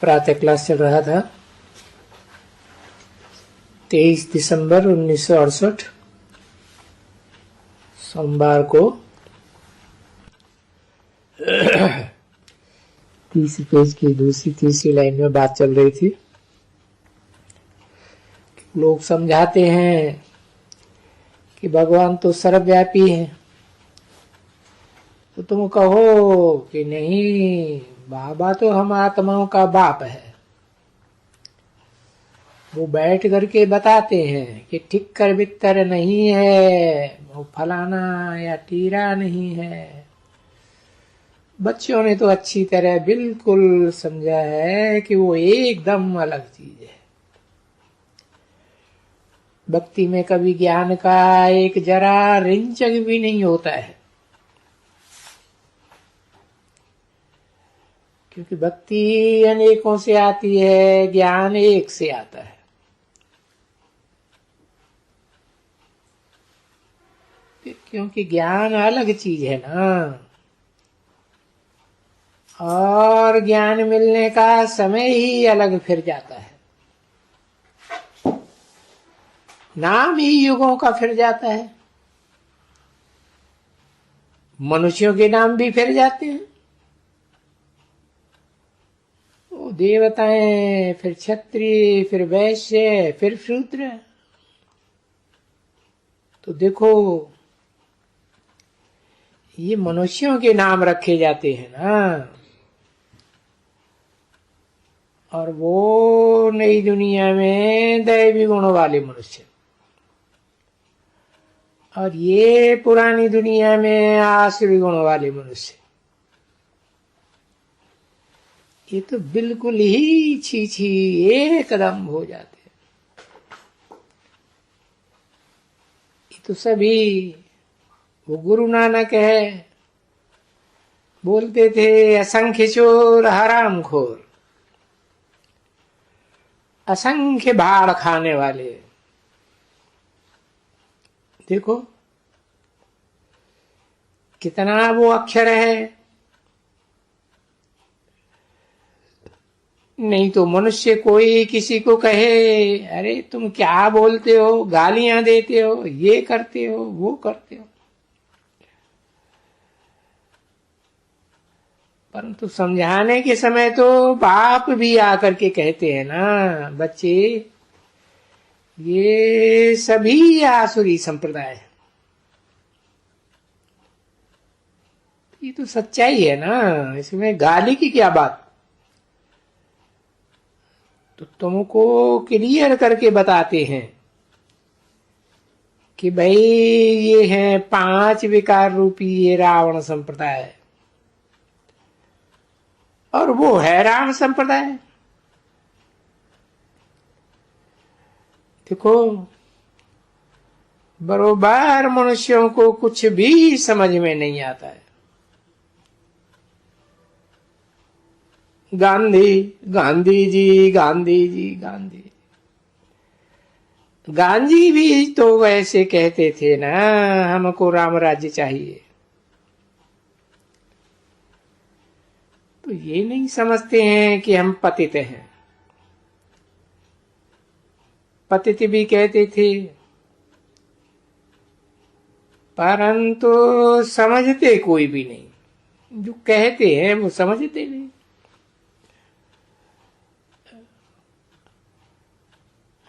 प्रातः क्लास चल रहा था। 23 दिसंबर 1968 सोमवार को 30 पेज की तीसरी लाइन में बात चल रही थी। लोग समझाते हैं कि भगवान तो सर्वव्यापी है, तो तुम कहो कि नहीं, बाबा तो हम आत्माओं का बाप है। वो बैठ करके बताते हैं कि ठिक्कर बित्तर नहीं है, वो फलाना या टीरा नहीं है। बच्चों ने तो अच्छी तरह बिल्कुल समझा है कि वो एकदम अलग चीज है। भक्ति में कभी ज्ञान का एक जरा रिंचक भी नहीं होता है, क्योंकि भक्ति अनेकों से आती है, ज्ञान एक से आता है। क्योंकि ज्ञान अलग चीज है ना, और ज्ञान मिलने का समय ही अलग फिर जाता है। नाम ही युगों का फिर जाता है। मनुष्यों के नाम भी फिर जाते हैं, वो देवताएं, फिर क्षत्रिय, फिर वैश्य, फिर शूद्र। तो देखो, ये मनुष्यों के नाम रखे जाते हैं ना, और वो नई दुनिया में दैवी गुणों वाले मनुष्य, और ये पुरानी दुनिया में आसुरी गुणों वाले मनुष्य। ये तो बिल्कुल ही छी एकदम हो जाते हैं। ये तो सभी, वो गुरु नानक है, बोलते थे असंख्य चोर हराम खोर, असंख्य भाड़ खाने वाले। देखो कितना वो अक्षर है। नहीं तो मनुष्य कोई किसी को कहे, अरे तुम क्या बोलते हो, गालियां देते हो, ये करते हो, वो करते हो, परंतु समझाने के समय तो बाप भी आकर के कहते हैं ना, बच्चे ये सभी आसुरी संप्रदाय है। ये तो सच्चाई है ना, इसमें गाली की क्या बात। तो तुमको क्लियर करके बताते हैं कि भाई ये है 5 विकार रूपी ये रावण संप्रदाय, और वो है राम संप्रदाय। देखो, बरोबर मनुष्यों को कुछ भी समझ में नहीं आता है। गांधी जी, गांधी भी तो वैसे कहते थे ना, हमको राम राज्य चाहिए। तो ये नहीं समझते हैं कि हम पतित हैं। पतित भी कहते थे, परंतु समझते कोई भी नहीं। जो कहते हैं वो समझते नहीं।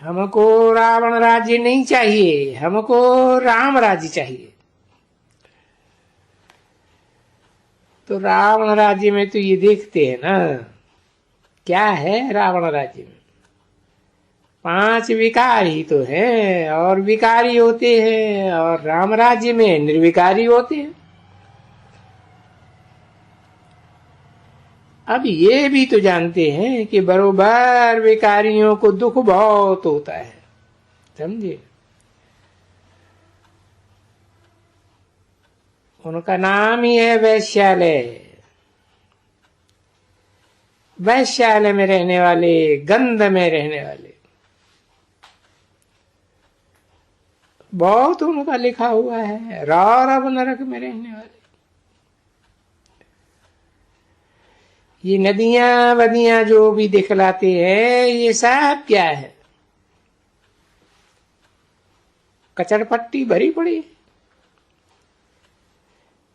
हमको रावण राज्य नहीं चाहिए, हमको राम राज्य चाहिए। तो रावण राज्य में तो ये देखते हैं ना, क्या है रावण राज्य में, 5 विकार ही तो है, और विकारी होते हैं, और राम राज्य में निर्विकारी होते हैं। अब ये भी तो जानते हैं कि बरोबर विकारियों को दुख बहुत होता है, समझे। उनका नाम ही है वैश्यालय। वैश्यालय में रहने वाले, गंध में रहने वाले, बहुत उनका लिखा हुआ है। रौरव नरक में रहने वाले, ये नदियां वदियां जो भी दिखलाते हैं, ये सब क्या है? कचड़पट्टी भरी पड़ी है।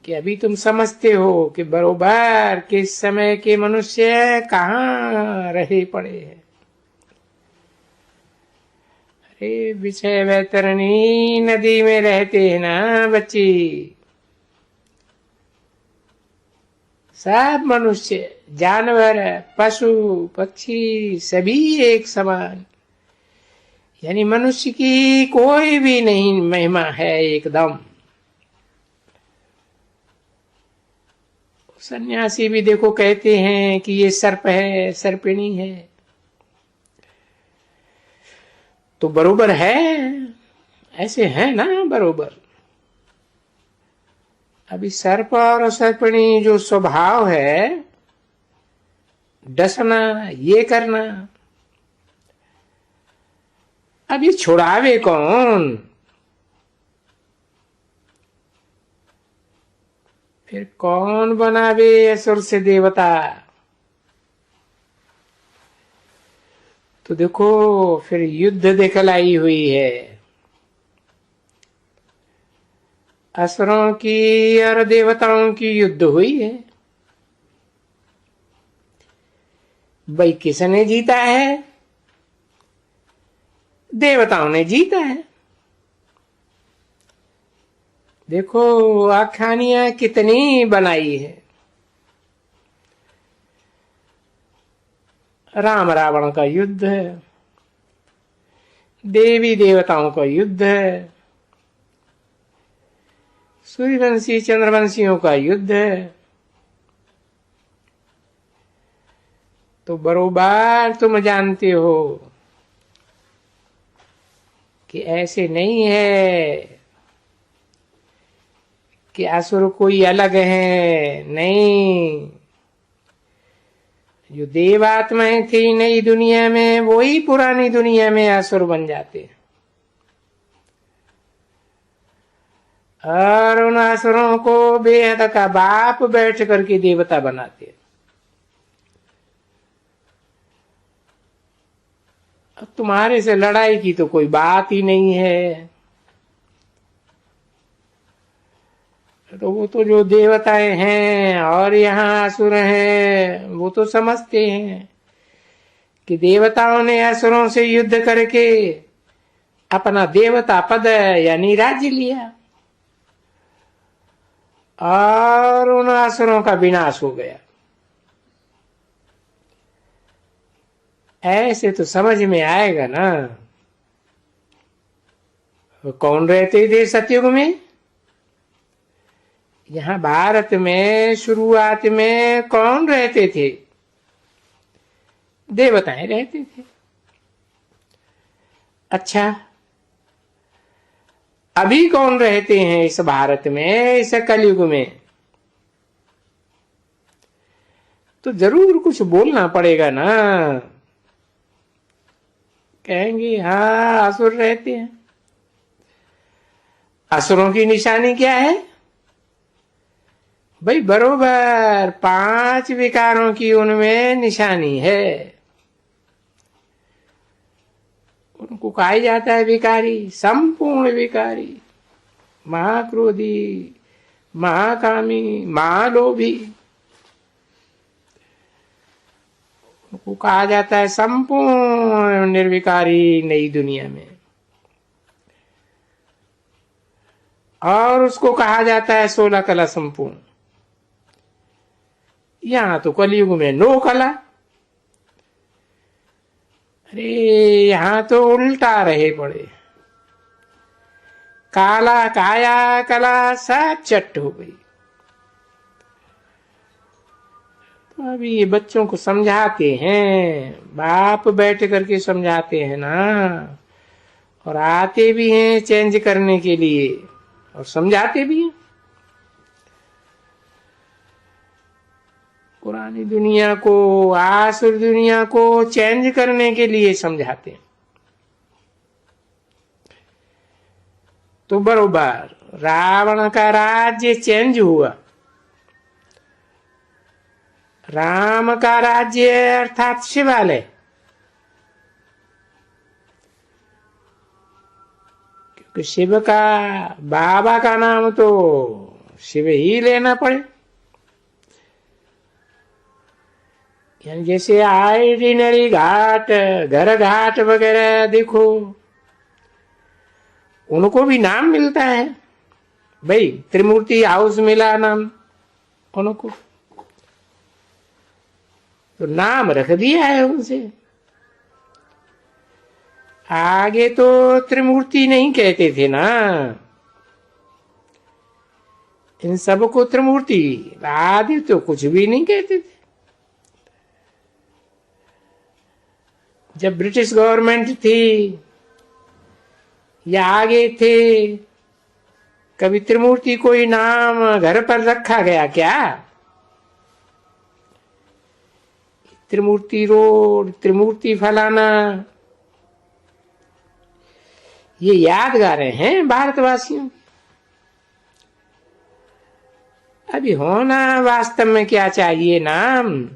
कि अभी तुम समझते हो कि बरोबर किस समय के मनुष्य कहाँ रहे पड़े हैं। अरे विषय वैतरणी नदी में रहते हैं ना बच्ची, सब मनुष्य, जानवर, पशु पक्षी सभी एक समान। यानी मनुष्य की कोई भी नहीं महिमा है एकदम। सन्यासी भी देखो कहते हैं कि ये सर्प है, सर्पिणी है, तो बरोबर है, ऐसे है ना बरोबर। अभी सर्प और सर्पिणी जो स्वभाव है, डसना, ये करना, अब ये छुड़ावे कौन? फिर कौन बनावे असुर से देवता? तो देखो फिर युद्ध दिखलाई हुई है, असुरों की और देवताओं की युद्ध हुई है। भाई किसने जीता है? देवताओं ने जीता है। देखो आख्यानियां कितनी बनाई है। राम रावण का युद्ध है, देवी देवताओं का युद्ध है, सूर्यवंशी चंद्रवंशियों का युद्ध है। तो बरोबर तुम जानते हो कि ऐसे नहीं है कि असुर कोई अलग है, नहीं। जो देवात्माएं थी नई दुनिया में, वही पुरानी दुनिया में असुर बन जाते हैं। और उन असुरों को बेहद का बाप बैठ करके देवता बनाते हैं। अब तुम्हारे से लड़ाई की तो कोई बात ही नहीं है। तो वो तो जो देवताएं हैं और यहाँ असुर हैं, वो तो समझते हैं कि देवताओं ने असुरों से युद्ध करके अपना देवता पद यानी राज्य लिया और उन असुरों का विनाश हो गया। ऐसे तो समझ में आएगा ना। कौन रहते थे सतयुग में? यहाँ भारत में शुरुआत में कौन रहते थे? देवताएं रहते थे। अच्छा, अभी कौन रहते हैं इस भारत में, इस कलयुग में? तो जरूर कुछ बोलना पड़ेगा ना। कहेंगे हाँ असुर रहते हैं। असुरों की निशानी क्या है? भाई बरोबर 5 विकारों की उनमें निशानी है। उनको कहा जाता है विकारी, संपूर्ण विकारी, महाक्रोधी, महाकामी, महालोभी। उनको कहा जाता है संपूर्ण निर्विकारी नई दुनिया में। और उसको कहा जाता है 16 कला संपूर्ण। यहां तो कलयुग में 9 कला। अरे यहां तो उल्टा रहे पड़े, काला काया कला सब चट हो गई। तो अभी ये बच्चों को समझाते हैं, बाप बैठ करके समझाते हैं ना, और आते भी हैं चेंज करने के लिए और समझाते भी हैं। पुरानी दुनिया को, आसुर दुनिया को चेंज करने के लिए समझाते हैं। तो बरोबर रावण का राज्य चेंज हुआ। राम का राज्य अर्थात शिवालय, क्योंकि शिव का, बाबा का नाम तो शिव ही लेना पड़े। यानी जैसे ऑर्डिनरी घाट, घर घाट वगैरह देखो, उनको भी नाम मिलता है भाई, त्रिमूर्ति हाउस मिला नाम उनको, तो नाम रख दिया है उनसे। आगे तो त्रिमूर्ति नहीं कहते थे ना, इन सबको त्रिमूर्ति, आदि तो कुछ भी नहीं कहते थे। जब ब्रिटिश गवर्नमेंट थी या आगे थे, कभी त्रिमूर्ति कोई नाम घर पर रखा गया क्या? त्रिमूर्ति रोड, त्रिमूर्ति फलाना, ये यादगारें हैं भारतवासियों की। अभी होना वास्तव में क्या चाहिए, नाम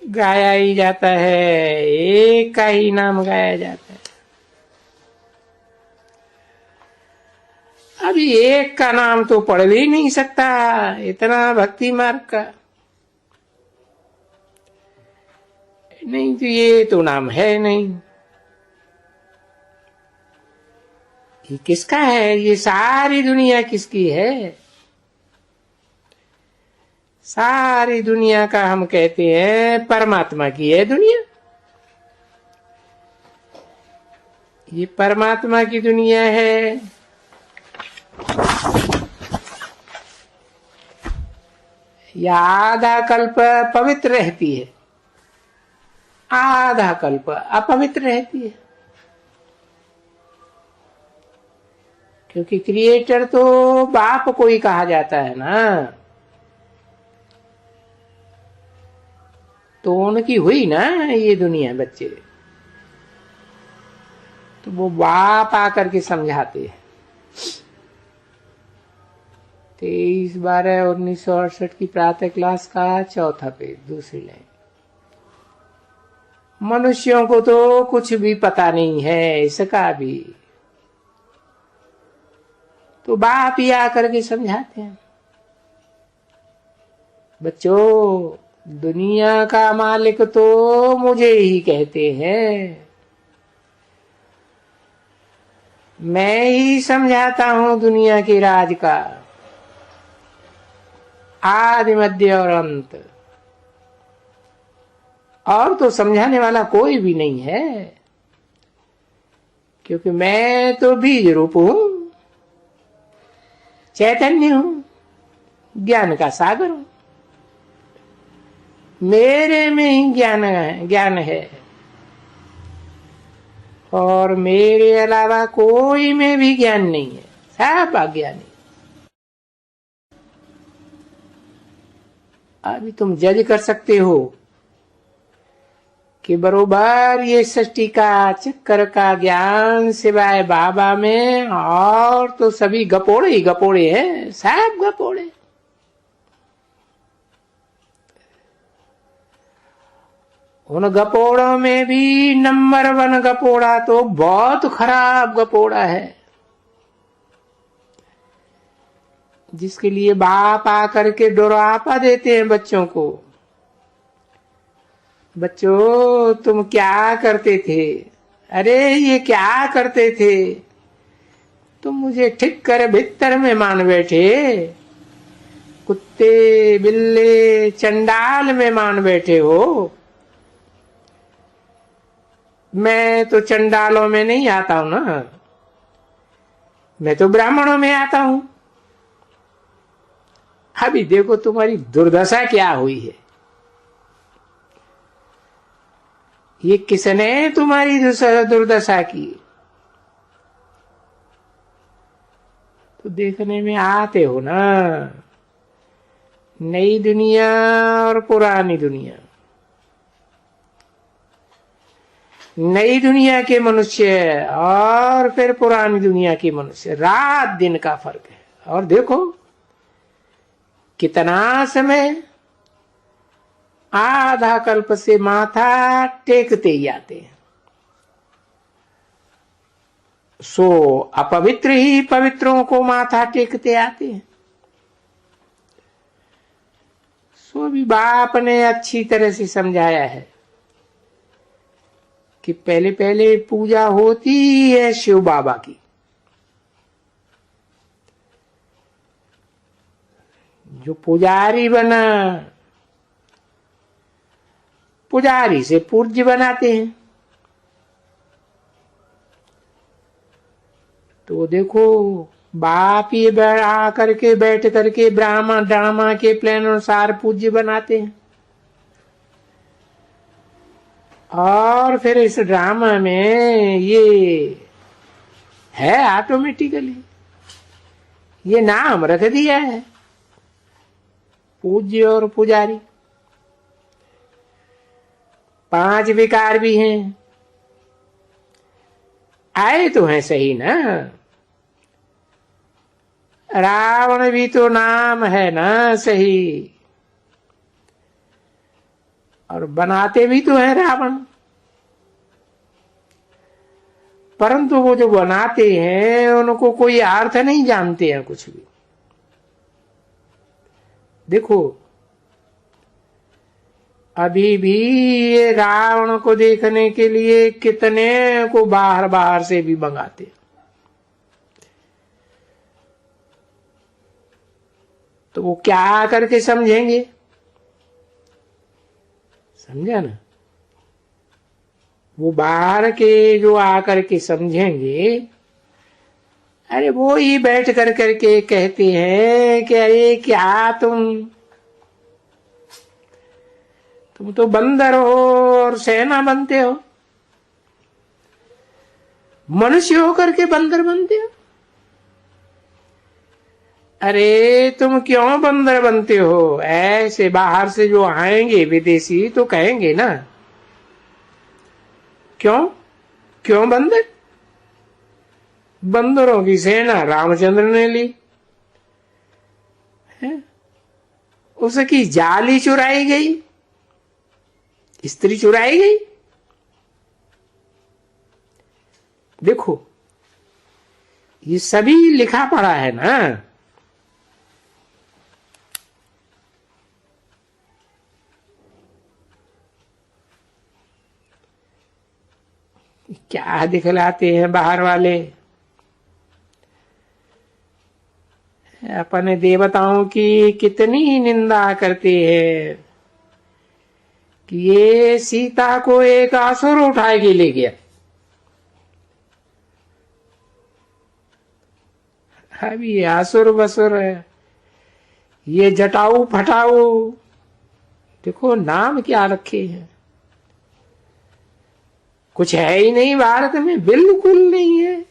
गाया ही जाता है, एक का ही नाम गाया जाता है। अभी एक का नाम तो पढ़ भी नहीं सकता, इतना भक्ति मार्ग का नहीं, तो ये तो नाम है नहीं। ये किसका है? ये सारी दुनिया किसकी है? सारी दुनिया का हम कहते हैं परमात्मा की है दुनिया। ये परमात्मा की दुनिया है। या आधा कल्प पवित्र रहती है, आधा कल्प अपवित्र रहती है, क्योंकि क्रिएटर तो बाप को ही कहा जाता है ना, तो उनकी हुई ना ये दुनिया बच्चे, तो वो बाप आकर के समझाते हैं। 23/12/1968 की प्रातः क्लास का 4था पेज, दूसरी लाइन। मनुष्यों को तो कुछ भी पता नहीं है इसका भी, तो बाप ही आकर के समझाते हैं। बच्चों, दुनिया का मालिक तो मुझे ही कहते हैं, मैं ही समझाता हूं दुनिया के राज का आदि मध्य और अंत, और तो समझाने वाला कोई भी नहीं है, क्योंकि मैं तो बीज रूप हूं, चैतन्य हूं, ज्ञान का सागर हूं, मेरे में ही ज्ञान है, और मेरे अलावा कोई में भी ज्ञान नहीं है, सब अज्ञानी। अभी तुम जज कर सकते हो कि बरोबर ये सृष्टि का चक्कर का ज्ञान सिवाय बाबा में और तो सभी गपोड़े ही गपोड़े हैं, सब गपोड़े। उन गपोड़ों में भी नंबर 1 गपोड़ा तो बहुत खराब गपोड़ा है, जिसके लिए बाप आकर के डरापा देते हैं बच्चों को। बच्चों, तुम क्या करते थे? अरे ये क्या करते थे? तुम मुझे ठीक कर भीतर में मान बैठे, कुत्ते बिल्ले चंडाल में मान बैठे हो। मैं तो चंडालों में नहीं आता हूं ना, मैं तो ब्राह्मणों में आता हूं। अभी देखो तुम्हारी दुर्दशा क्या हुई है। ये किसने तुम्हारी दुर्दशा की? तो देखने में आते हो ना, नई दुनिया और पुरानी दुनिया। नई दुनिया के मनुष्य और फिर पुरानी दुनिया के मनुष्य, रात दिन का फर्क है। और देखो कितना समय, आधा कल्प से माथा टेकते ही आते हैं। सो अपवित्र ही पवित्रों को माथा टेकते आते हैं। सो भी बाप ने अच्छी तरह से समझाया है कि पहले पहले पूजा होती है शिव बाबा की। जो पुजारी बना, पुजारी से पूज्य बनाते हैं। तो देखो बाप ये आ करके बैठ करके ब्राह्मण ड्रामा के प्लान अनुसार पूज्य बनाते हैं, और फिर इस ड्रामा में ये है ऑटोमेटिकली ये नाम रख दिया है पूज्य और पुजारी। 5 विकार भी हैं, आए तो हैं सही ना। रावण भी तो नाम है ना सही, और बनाते भी तो है रावण। परंतु वो जो बनाते हैं उनको कोई अर्थ नहीं जानते हैं कुछ भी। देखो अभी भी ये रावण को देखने के लिए कितने को बाहर बाहर से भी मंगाते। तो वो क्या करके समझेंगे, समझा ना। वो बाहर के जो आकर के समझेंगे, अरे वो ही बैठ कर करके कहते हैं कि अरे क्या तुम तो बंदर हो और सेना बनते हो, मनुष्य होकर के बंदर बनते हो। अरे तुम क्यों बंदर बनते हो? ऐसे बाहर से जो आएंगे विदेशी तो कहेंगे ना, क्यों क्यों बंदर? बंदरों की सेना रामचंद्र ने ली है? उसकी जाली चुराई गई, स्त्री चुराई गई। देखो ये सभी लिखा पड़ा है ना। क्या दिखलाते हैं बाहर वाले, अपने देवताओं की कितनी निंदा करते हैं कि ये सीता को एक असुर उठा के ले गया। अभी ये असुर बसुर है, ये जटाऊ फटाऊ, देखो नाम क्या रखे हैं। कुछ है ही नहीं भारत में, बिल्कुल नहीं है।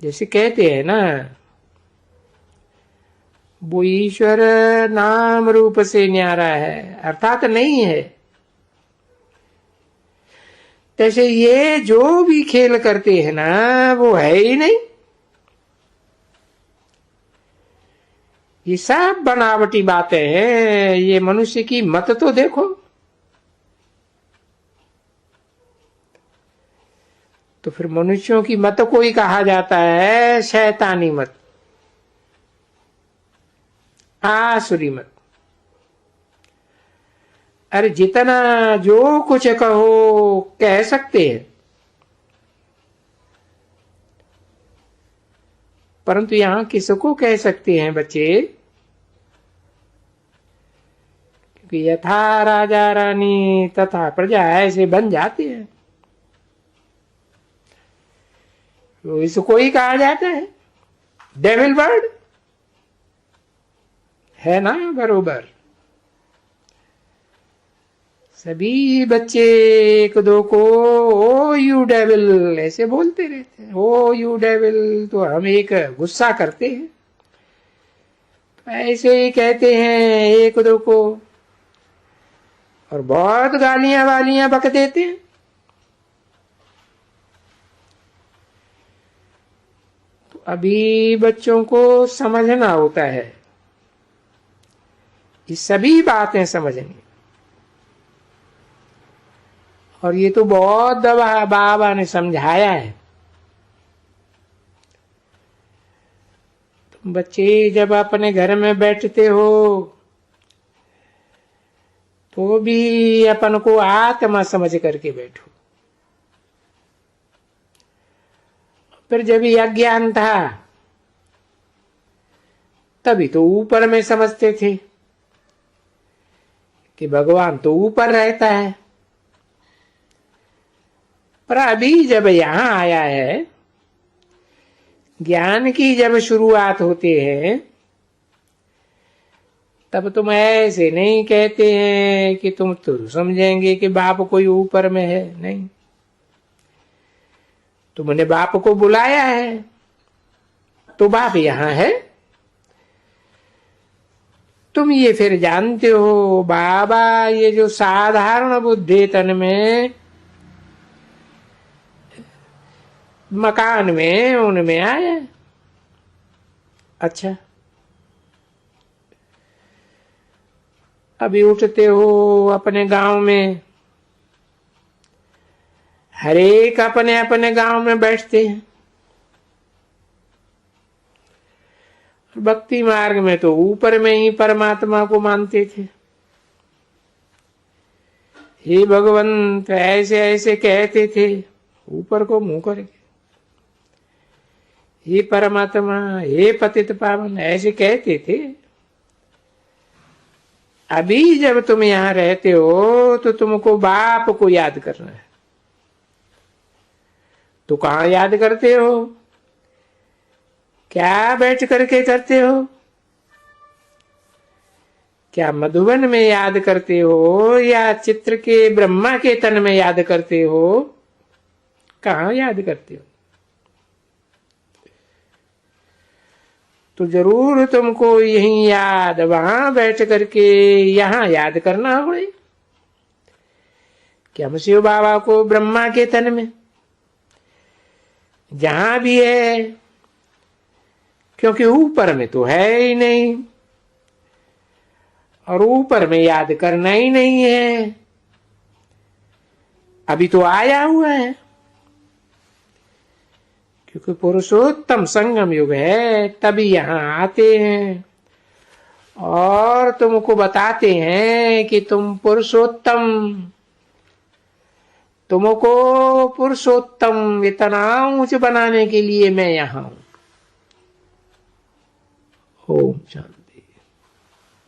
जैसे कहते हैं ना, वो ईश्वर नाम रूप से न्यारा है, अर्थात नहीं है। जैसे ये जो भी खेल करते हैं ना, वो है ही नहीं। ये सब बनावटी बातें हैं। ये मनुष्य की मत तो देखो। तो फिर मनुष्यों की मत को ही कहा जाता है शैतानी मत, आसुरी मत। अरे जितना जो कुछ कहो कह सकते हैं, परंतु यहां किसको कह सकते हैं बच्चे? क्योंकि यथा राजा रानी तथा प्रजा ऐसे बन जाते हैं, तो इसको ही कहा जाता है डेविल बर्ड, है ना बरोबर। सभी बच्चे एक दो को ओ यू डेविल ऐसे बोलते रहते हैं, ओ यू डेविल। तो हम एक गुस्सा करते हैं, तो ऐसे ही कहते हैं एक दो को, और बहुत गालियां वालियां बक देते हैं। तो अभी बच्चों को समझना होता है, ये सभी बातें समझनी। और ये तो बहुत दफा बाबा ने समझाया है। तुम बच्चे जब अपने घर में बैठते हो तो भी अपन को आत्मा समझ करके बैठो। फिर जब ये अज्ञान था तभी तो ऊपर में समझते थे कि भगवान तो ऊपर रहता है। पर अभी जब यहां आया है, ज्ञान की जब शुरुआत होती है, तब तुम ऐसे नहीं कहते हैं कि तुम तो समझेंगे कि बाप कोई ऊपर में है। नहीं, तुमने बाप को बुलाया है तो बाप यहां है। तुम ये फिर जानते हो बाबा ये जो साधारण बुद्धि तन में मकान में उनमें आया। अच्छा, अभी उठते हो अपने गांव में, हर एक अपने अपने गांव में बैठते हैं। भक्ति मार्ग में तो ऊपर में ही परमात्मा को मानते थे। हे भगवंत ऐसे ऐसे कहते थे ऊपर को मुंह करके, हे परमात्मा, हे पतित पावन, ऐसे कहते थे। अभी जब तुम यहां रहते हो तो तुमको बाप को याद करना है। तो कहां याद करते हो? क्या बैठ करके करते हो? क्या मधुबन में याद करते हो या चित्र के ब्रह्मा के तन में याद करते हो? कहां याद करते हो? तो जरूर तुमको यही याद वहां बैठ करके यहां याद करना होगा कि हम शिव बाबा को ब्रह्मा के तन में जहां भी है, क्योंकि ऊपर में तो है ही नहीं और ऊपर में याद करना ही नहीं है। अभी तो आया हुआ है, क्योंकि पुरुषोत्तम संगम युग है, तभी यहां आते हैं और तुमको बताते हैं कि तुम पुरुषोत्तम, तुमको पुरुषोत्तम इतना ऊंच बनाने के लिए मैं यहां हूं। ओम शांति।